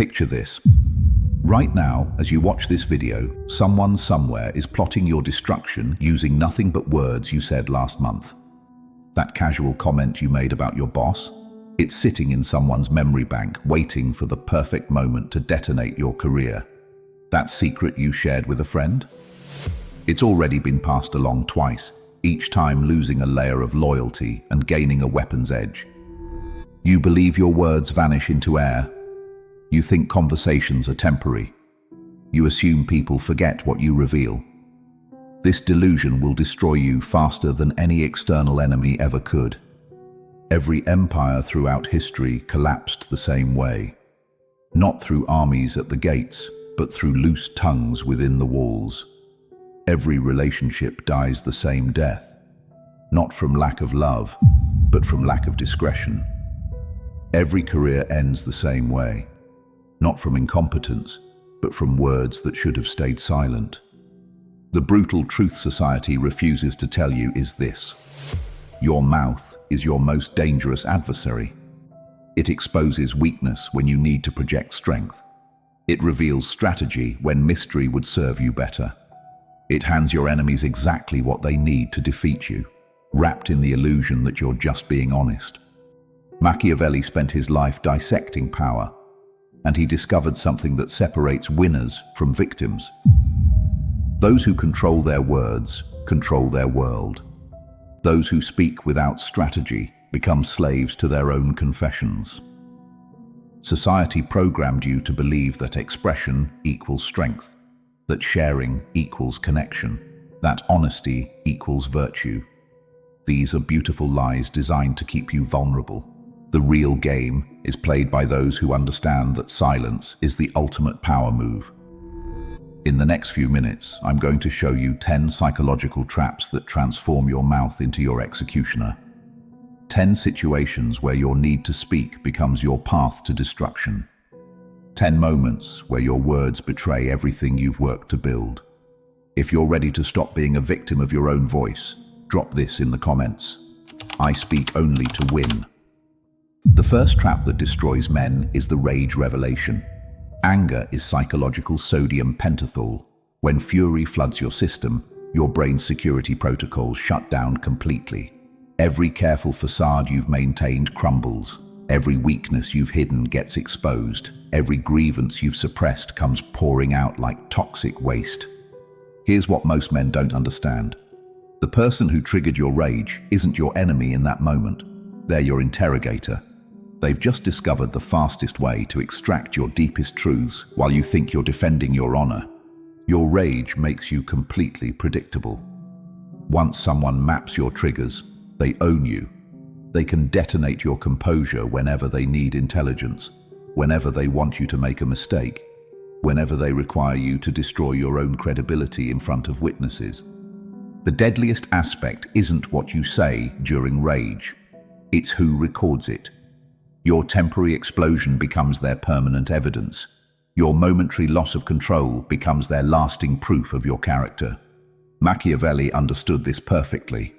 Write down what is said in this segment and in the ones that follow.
Picture this. Right now, as you watch this video, someone somewhere is plotting your destruction using nothing but words you said last month. That casual comment you made about your boss, it's sitting in someone's memory bank, waiting for the perfect moment to detonate your career. That secret you shared with a friend? It's already been passed along twice, each time losing a layer of loyalty and gaining a weapon's edge. You believe your words vanish into air. You think conversations are temporary. You assume people forget what you reveal. This delusion will destroy you faster than any external enemy ever could. Every empire throughout history collapsed the same way. Not through armies at the gates, but through loose tongues within the walls. Every relationship dies the same death, not from lack of love, but from lack of discretion. Every career ends the same way, not from incompetence, but from words that should have stayed silent. The brutal truth society refuses to tell you is this: your mouth is your most dangerous adversary. It exposes weakness when you need to project strength. It reveals strategy when mystery would serve you better. It hands your enemies exactly what they need to defeat you, wrapped in the illusion that you're just being honest. Machiavelli spent his life dissecting power, and he discovered something that separates winners from victims. Those who control their words control their world. Those who speak without strategy become slaves to their own confessions. Society programmed you to believe that expression equals strength, that sharing equals connection, that honesty equals virtue. These are beautiful lies designed to keep you vulnerable. The real game is played by those who understand that silence is the ultimate power move. In the next few minutes, I'm going to show you 10 psychological traps that transform your mouth into your executioner. 10 situations where your need to speak becomes your path to destruction. 10 moments where your words betray everything you've worked to build. If you're ready to stop being a victim of your own voice, drop this in the comments. I speak only to win. The first trap that destroys men is the rage revelation. Anger is psychological sodium pentothal. When fury floods your system, your brain's security protocols shut down completely. Every careful facade you've maintained crumbles. Every weakness you've hidden gets exposed. Every grievance you've suppressed comes pouring out like toxic waste. Here's what most men don't understand. The person who triggered your rage isn't your enemy in that moment. They're your interrogator. They've just discovered the fastest way to extract your deepest truths while you think you're defending your honor. Your rage makes you completely predictable. Once someone maps your triggers, they own you. They can detonate your composure whenever they need intelligence, whenever they want you to make a mistake, whenever they require you to destroy your own credibility in front of witnesses. The deadliest aspect isn't what you say during rage, it's who records it. Your temporary explosion becomes their permanent evidence. Your momentary loss of control becomes their lasting proof of your character. Machiavelli understood this perfectly.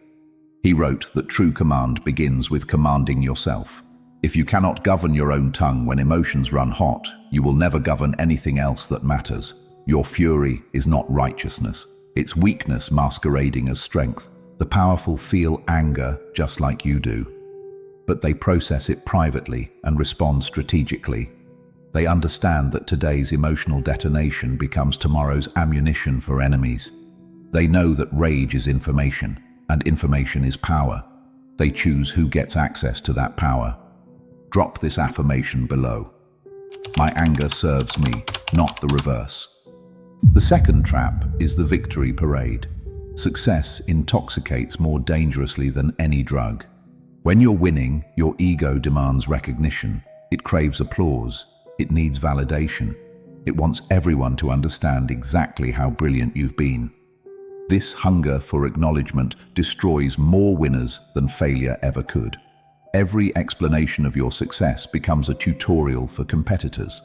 He wrote that true command begins with commanding yourself. If you cannot govern your own tongue when emotions run hot, you will never govern anything else that matters. Your fury is not righteousness. It's weakness masquerading as strength. The powerful feel anger just like you do, but they process it privately and respond strategically. They understand that today's emotional detonation becomes tomorrow's ammunition for enemies. They know that rage is information, and information is power. They choose who gets access to that power. Drop this affirmation below. My anger serves me, not the reverse. The second trap is the victory parade. Success intoxicates more dangerously than any drug. When you're winning, your ego demands recognition. It craves applause. It needs validation. It wants everyone to understand exactly how brilliant you've been. This hunger for acknowledgement destroys more winners than failure ever could. Every explanation of your success becomes a tutorial for competitors.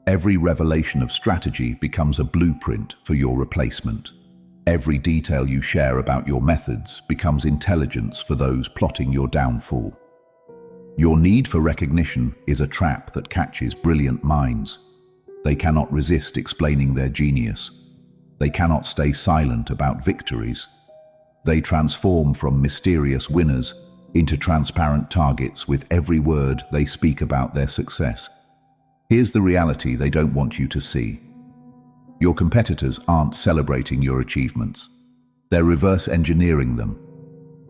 Every revelation of strategy becomes a blueprint for your replacement. Every detail you share about your methods becomes intelligence for those plotting your downfall. Your need for recognition is a trap that catches brilliant minds. They cannot resist explaining their genius. They cannot stay silent about victories. They transform from mysterious winners into transparent targets with every word they speak about their success. Here's the reality they don't want you to see. Your competitors aren't celebrating your achievements. They're reverse engineering them.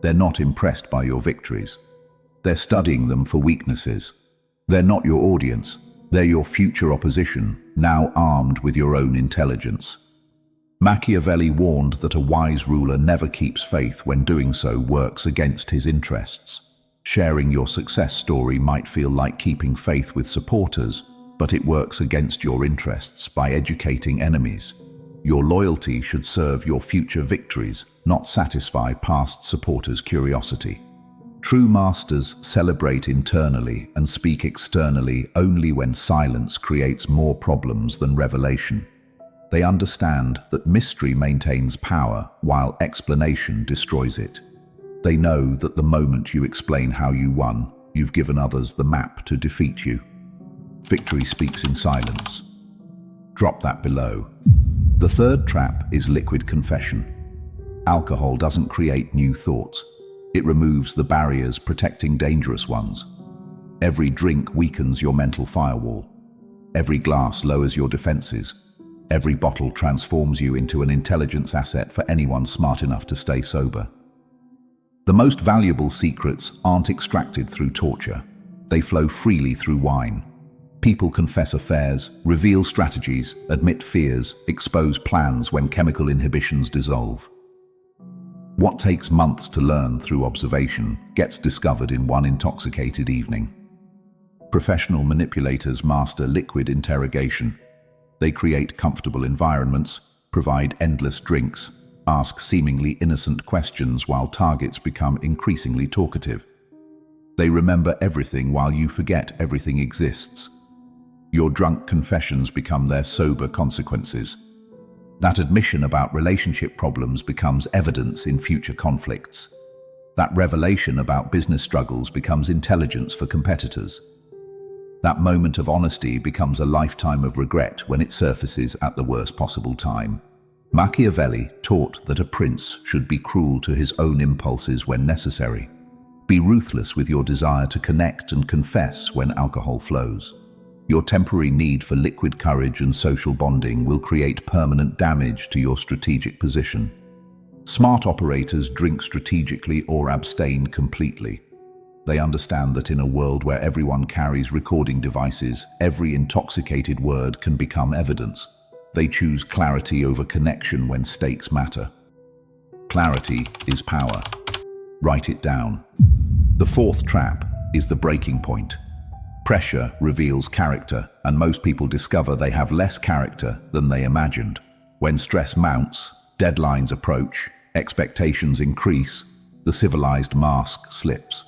They're not impressed by your victories. They're studying them for weaknesses. They're not your audience. They're your future opposition, now armed with your own intelligence. Machiavelli warned that a wise ruler never keeps faith when doing so works against his interests. Sharing your success story might feel like keeping faith with supporters, but it works against your interests by educating enemies. Your loyalty should serve your future victories, not satisfy past supporters' curiosity. True masters celebrate internally and speak externally only when silence creates more problems than revelation. They understand that mystery maintains power while explanation destroys it. They know that the moment you explain how you won, you've given others the map to defeat you. Victory speaks in silence. Drop that below. The third trap is liquid confession. Alcohol doesn't create new thoughts. It removes the barriers protecting dangerous ones. Every drink weakens your mental firewall. Every glass lowers your defenses. Every bottle transforms you into an intelligence asset for anyone smart enough to stay sober. The most valuable secrets aren't extracted through torture. They flow freely through wine. People confess affairs, reveal strategies, admit fears, expose plans when chemical inhibitions dissolve. What takes months to learn through observation gets discovered in one intoxicated evening. Professional manipulators master liquid interrogation. They create comfortable environments, provide endless drinks, ask seemingly innocent questions while targets become increasingly talkative. They remember everything while you forget everything exists. Your drunk confessions become their sober consequences. That admission about relationship problems becomes evidence in future conflicts. That revelation about business struggles becomes intelligence for competitors. That moment of honesty becomes a lifetime of regret when it surfaces at the worst possible time. Machiavelli taught that a prince should be cruel to his own impulses when necessary. Be ruthless with your desire to connect and confess when alcohol flows. Your temporary need for liquid courage and social bonding will create permanent damage to your strategic position. Smart operators drink strategically or abstain completely. They understand that in a world where everyone carries recording devices, every intoxicated word can become evidence. They choose clarity over connection when stakes matter. Clarity is power. Write it down. The fourth trap is the breaking point. Pressure reveals character, and most people discover they have less character than they imagined. When stress mounts, deadlines approach, expectations increase, the civilized mask slips.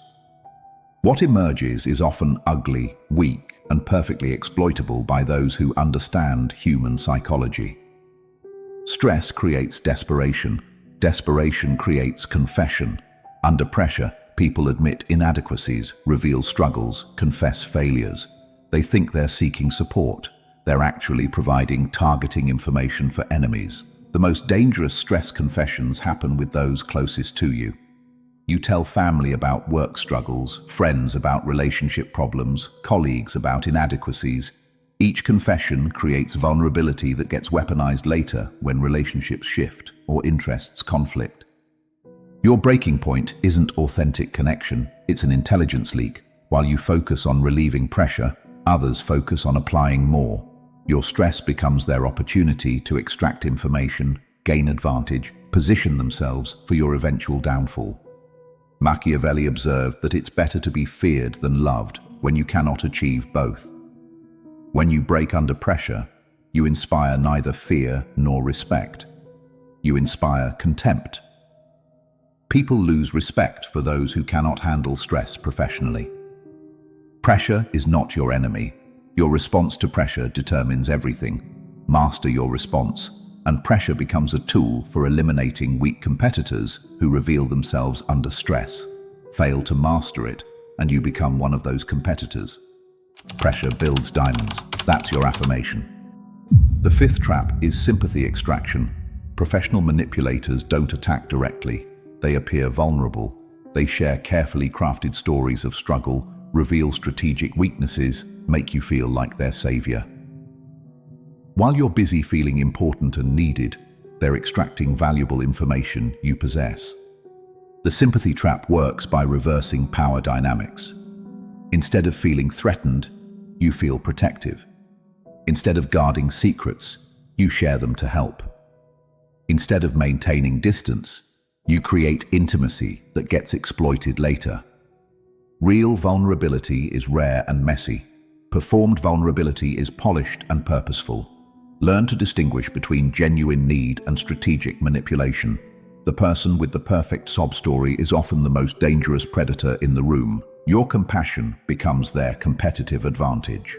What emerges is often ugly, weak, and perfectly exploitable by those who understand human psychology. Stress creates desperation. Desperation creates confession. Under pressure, people admit inadequacies, reveal struggles, confess failures. They think they're seeking support. They're actually providing targeting information for enemies. The most dangerous stress confessions happen with those closest to you. You tell family about work struggles, friends about relationship problems, colleagues about inadequacies. Each confession creates vulnerability that gets weaponized later when relationships shift or interests conflict. Your breaking point isn't authentic connection, it's an intelligence leak. While you focus on relieving pressure, others focus on applying more. Your stress becomes their opportunity to extract information, gain advantage, position themselves for your eventual downfall. Machiavelli observed that it's better to be feared than loved when you cannot achieve both. When you break under pressure, you inspire neither fear nor respect. You inspire contempt. People lose respect for those who cannot handle stress professionally. Pressure is not your enemy. Your response to pressure determines everything. Master your response, and pressure becomes a tool for eliminating weak competitors who reveal themselves under stress. Fail to master it, and you become one of those competitors. Pressure builds diamonds. That's your affirmation. The fifth trap is sympathy extraction. Professional manipulators don't attack directly. They appear vulnerable. They share carefully crafted stories of struggle, reveal strategic weaknesses, make you feel like their savior. While you're busy feeling important and needed, they're extracting valuable information you possess. The sympathy trap works by reversing power dynamics. Instead of feeling threatened, you feel protective. Instead of guarding secrets, you share them to help. Instead of maintaining distance, you create intimacy that gets exploited later. Real vulnerability is rare and messy. Performed vulnerability is polished and purposeful. Learn to distinguish between genuine need and strategic manipulation. The person with the perfect sob story is often the most dangerous predator in the room. Your compassion becomes their competitive advantage.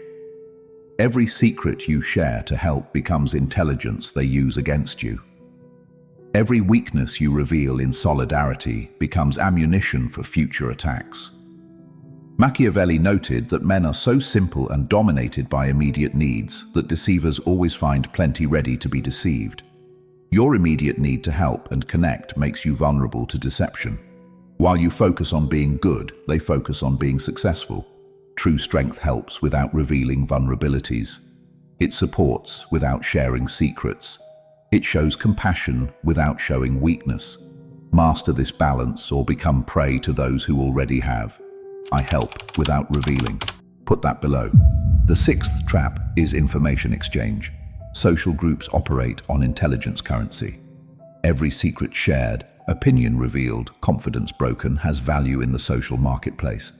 Every secret you share to help becomes intelligence they use against you. Every weakness you reveal in solidarity becomes ammunition for future attacks. Machiavelli noted that men are so simple and dominated by immediate needs that deceivers always find plenty ready to be deceived. Your immediate need to help and connect makes you vulnerable to deception. While you focus on being good, they focus on being successful. True strength helps without revealing vulnerabilities. It supports without sharing secrets. It shows compassion without showing weakness. Master this balance or become prey to those who already have. I help without revealing. Put that below. The sixth trap is information exchange. Social groups operate on intelligence currency. Every secret shared, opinion revealed, confidence broken has value in the social marketplace.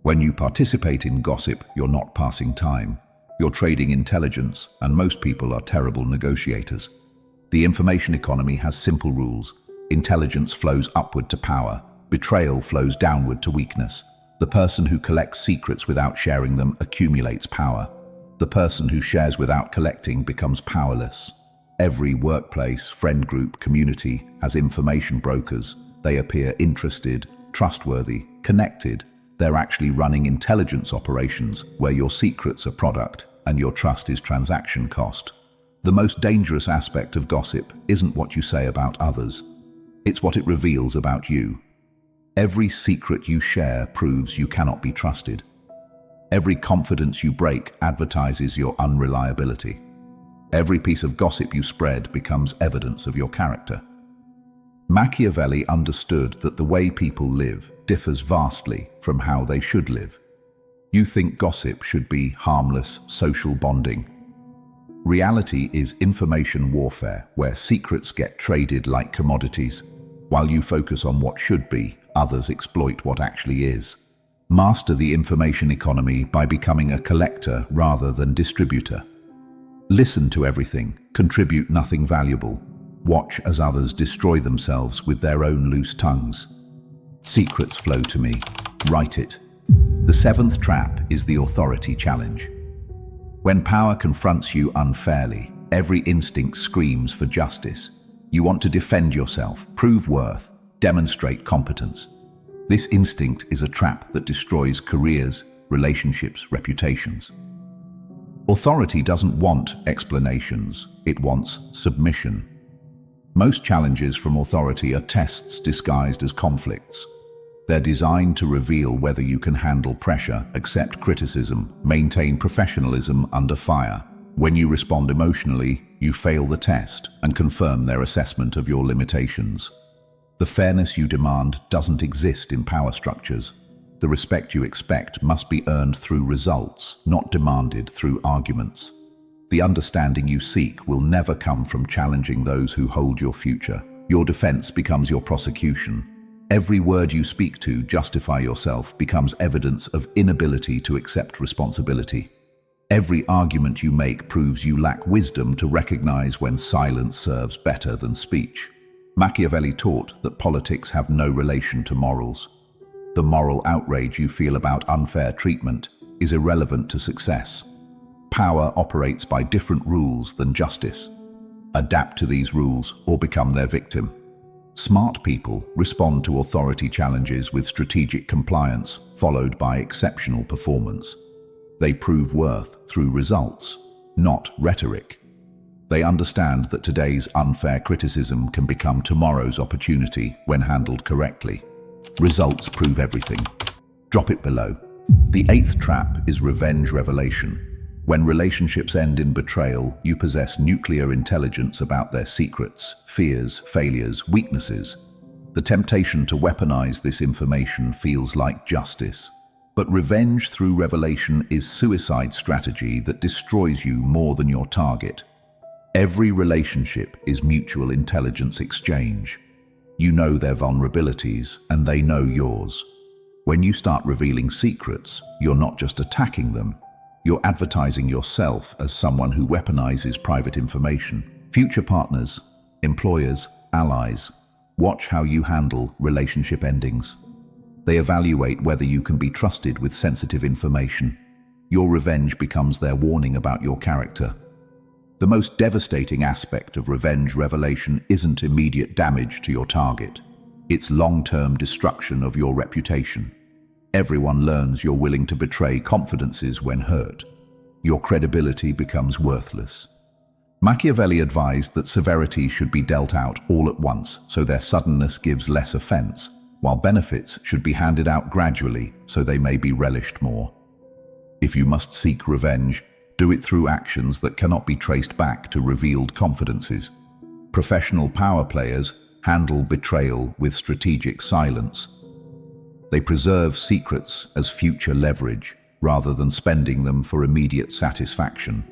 When you participate in gossip, you're not passing time. You're trading intelligence, and most people are terrible negotiators. The information economy has simple rules. Intelligence flows upward to power. Betrayal flows downward to weakness. The person who collects secrets without sharing them accumulates power. The person who shares without collecting becomes powerless. Every workplace, friend group, community has information brokers. They appear interested, trustworthy, connected. They're actually running intelligence operations where your secret's a product and your trust is transaction cost. The most dangerous aspect of gossip isn't what you say about others. It's what it reveals about you. Every secret you share proves you cannot be trusted. Every confidence you break advertises your unreliability. Every piece of gossip you spread becomes evidence of your character. Machiavelli understood that the way people live differs vastly from how they should live. You think gossip should be harmless social bonding. Reality is information warfare, where secrets get traded like commodities. While you focus on what should be, others exploit what actually is. Master the information economy by becoming a collector rather than distributor. Listen to everything, contribute nothing valuable. Watch as others destroy themselves with their own loose tongues. Secrets flow to me. Write it. The seventh trap is the authority challenge. When power confronts you unfairly, every instinct screams for justice. You want to defend yourself, prove worth, demonstrate competence. This instinct is a trap that destroys careers, relationships, reputations. Authority doesn't want explanations, it wants submission. Most challenges from authority are tests disguised as conflicts. They're designed to reveal whether you can handle pressure, accept criticism, maintain professionalism under fire. When you respond emotionally, you fail the test and confirm their assessment of your limitations. The fairness you demand doesn't exist in power structures. The respect you expect must be earned through results, not demanded through arguments. The understanding you seek will never come from challenging those who hold your future. Your defense becomes your prosecution. Every word you speak to justify yourself becomes evidence of inability to accept responsibility. Every argument you make proves you lack wisdom to recognize when silence serves better than speech. Machiavelli taught that politics have no relation to morals. The moral outrage you feel about unfair treatment is irrelevant to success. Power operates by different rules than justice. Adapt to these rules or become their victim. Smart people respond to authority challenges with strategic compliance, followed by exceptional performance. They prove worth through results, not rhetoric. They understand that today's unfair criticism can become tomorrow's opportunity when handled correctly. Results prove everything. Drop it below. The eighth trap is revenge revelation. When relationships end in betrayal, you possess nuclear intelligence about their secrets, fears, failures, weaknesses. The temptation to weaponize this information feels like justice. But revenge through revelation is suicide strategy that destroys you more than your target. Every relationship is mutual intelligence exchange. You know their vulnerabilities, and they know yours. When you start revealing secrets, you're not just attacking them, you're advertising yourself as someone who weaponizes private information. Future partners, employers, allies, watch how you handle relationship endings. They evaluate whether you can be trusted with sensitive information. Your revenge becomes their warning about your character. The most devastating aspect of revenge revelation isn't immediate damage to your target. It's long-term destruction of your reputation. Everyone learns you're willing to betray confidences when hurt. Your credibility becomes worthless. Machiavelli advised that severity should be dealt out all at once, so their suddenness gives less offense, while benefits should be handed out gradually, so they may be relished more. If you must seek revenge, do it through actions that cannot be traced back to revealed confidences. Professional power players handle betrayal with strategic silence. They preserve secrets as future leverage, rather than spending them for immediate satisfaction.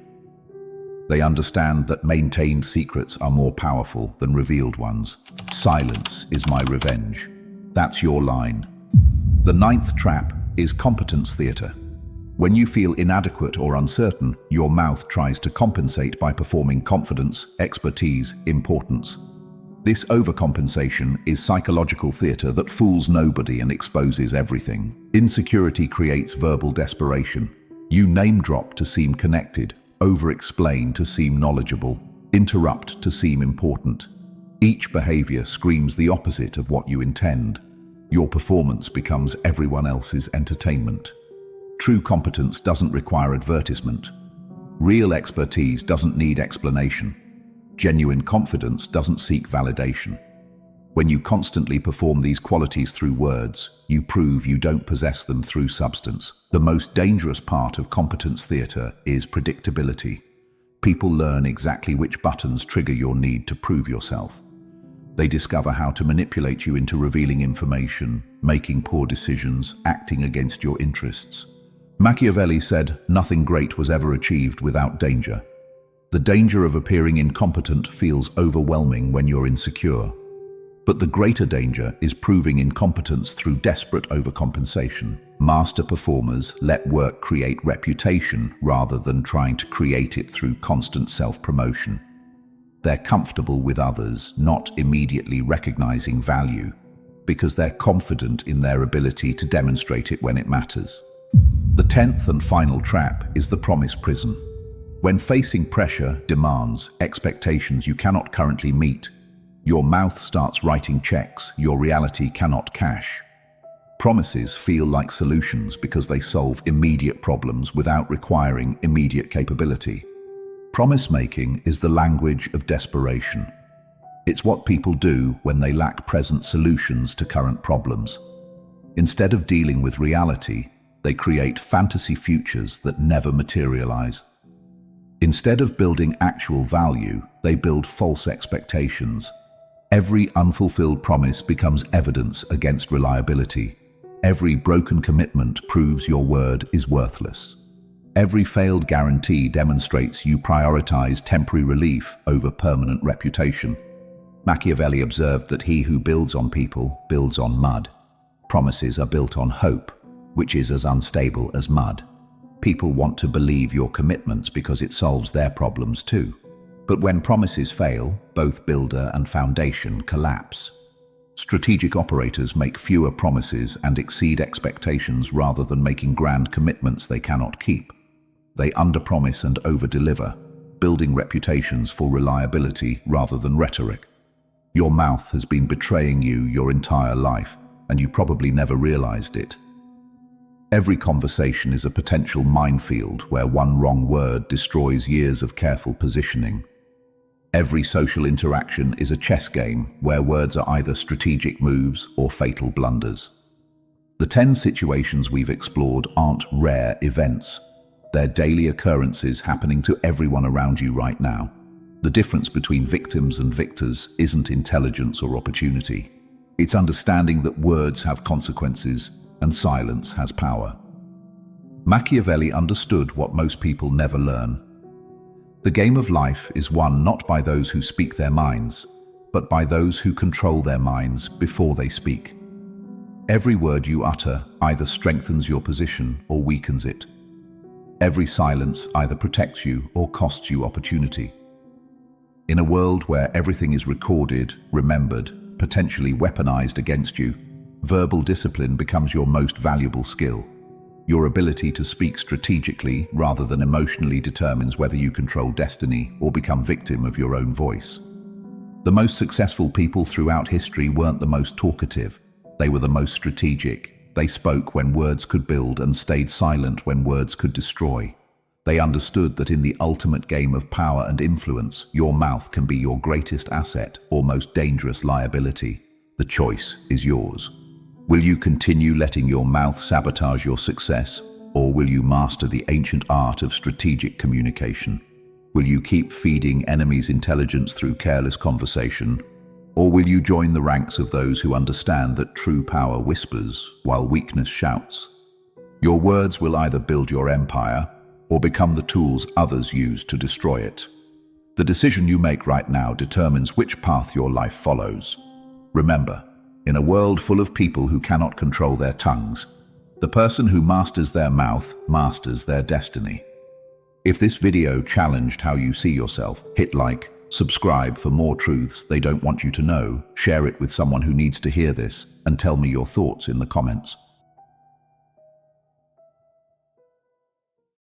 They understand that maintained secrets are more powerful than revealed ones. Silence is my revenge. That's your line. The ninth trap is competence theater. When you feel inadequate or uncertain, your mouth tries to compensate by performing confidence, expertise, importance. This overcompensation is psychological theater that fools nobody and exposes everything. Insecurity creates verbal desperation. You name drop to seem connected, over-explain to seem knowledgeable, interrupt to seem important. Each behavior screams the opposite of what you intend. Your performance becomes everyone else's entertainment. True competence doesn't require advertisement. Real expertise doesn't need explanation. Genuine confidence doesn't seek validation. When you constantly perform these qualities through words, you prove you don't possess them through substance. The most dangerous part of competence theater is predictability. People learn exactly which buttons trigger your need to prove yourself. They discover how to manipulate you into revealing information, making poor decisions, acting against your interests. Machiavelli said, "Nothing great was ever achieved without danger." The danger of appearing incompetent feels overwhelming when you're insecure. But the greater danger is proving incompetence through desperate overcompensation. Master performers let work create reputation rather than trying to create it through constant self-promotion. They're comfortable with others, not immediately recognizing value, because they're confident in their ability to demonstrate it when it matters. The 10th and final trap is the promise prison. When facing pressure, demands, expectations you cannot currently meet, your mouth starts writing checks your reality cannot cash. Promises feel like solutions because they solve immediate problems without requiring immediate capability. Promise-making is the language of desperation. It's what people do when they lack present solutions to current problems. Instead of dealing with reality, they create fantasy futures that never materialize. Instead of building actual value, they build false expectations. Every unfulfilled promise becomes evidence against reliability. Every broken commitment proves your word is worthless. Every failed guarantee demonstrates you prioritize temporary relief over permanent reputation. Machiavelli observed that he who builds on people builds on mud. Promises are built on hope, which is as unstable as mud. People want to believe your commitments because it solves their problems too. But when promises fail, both builder and foundation collapse. Strategic operators make fewer promises and exceed expectations rather than making grand commitments they cannot keep. They underpromise and overdeliver, building reputations for reliability rather than rhetoric. Your mouth has been betraying you your entire life, and you probably never realized it. Every conversation is a potential minefield where one wrong word destroys years of careful positioning. Every social interaction is a chess game where words are either strategic moves or fatal blunders. The 10 situations we've explored aren't rare events. They're daily occurrences happening to everyone around you right now. The difference between victims and victors isn't intelligence or opportunity. It's understanding that words have consequences and silence has power. Machiavelli understood what most people never learn. The game of life is won not by those who speak their minds, but by those who control their minds before they speak. Every word you utter either strengthens your position or weakens it. Every silence either protects you or costs you opportunity. In a world where everything is recorded, remembered, potentially weaponized against you, verbal discipline becomes your most valuable skill. Your ability to speak strategically rather than emotionally determines whether you control destiny or become victim of your own voice. The most successful people throughout history weren't the most talkative. They were the most strategic. They spoke when words could build and stayed silent when words could destroy. They understood that in the ultimate game of power and influence, your mouth can be your greatest asset or most dangerous liability. The choice is yours. Will you continue letting your mouth sabotage your success, or will you master the ancient art of strategic communication? Will you keep feeding enemies' intelligence through careless conversation, or will you join the ranks of those who understand that true power whispers while weakness shouts? Your words will either build your empire or become the tools others use to destroy it. The decision you make right now determines which path your life follows. Remember, in a world full of people who cannot control their tongues, the person who masters their mouth masters their destiny. If this video challenged how you see yourself, hit like, subscribe for more truths they don't want you to know, share it with someone who needs to hear this, and tell me your thoughts in the comments.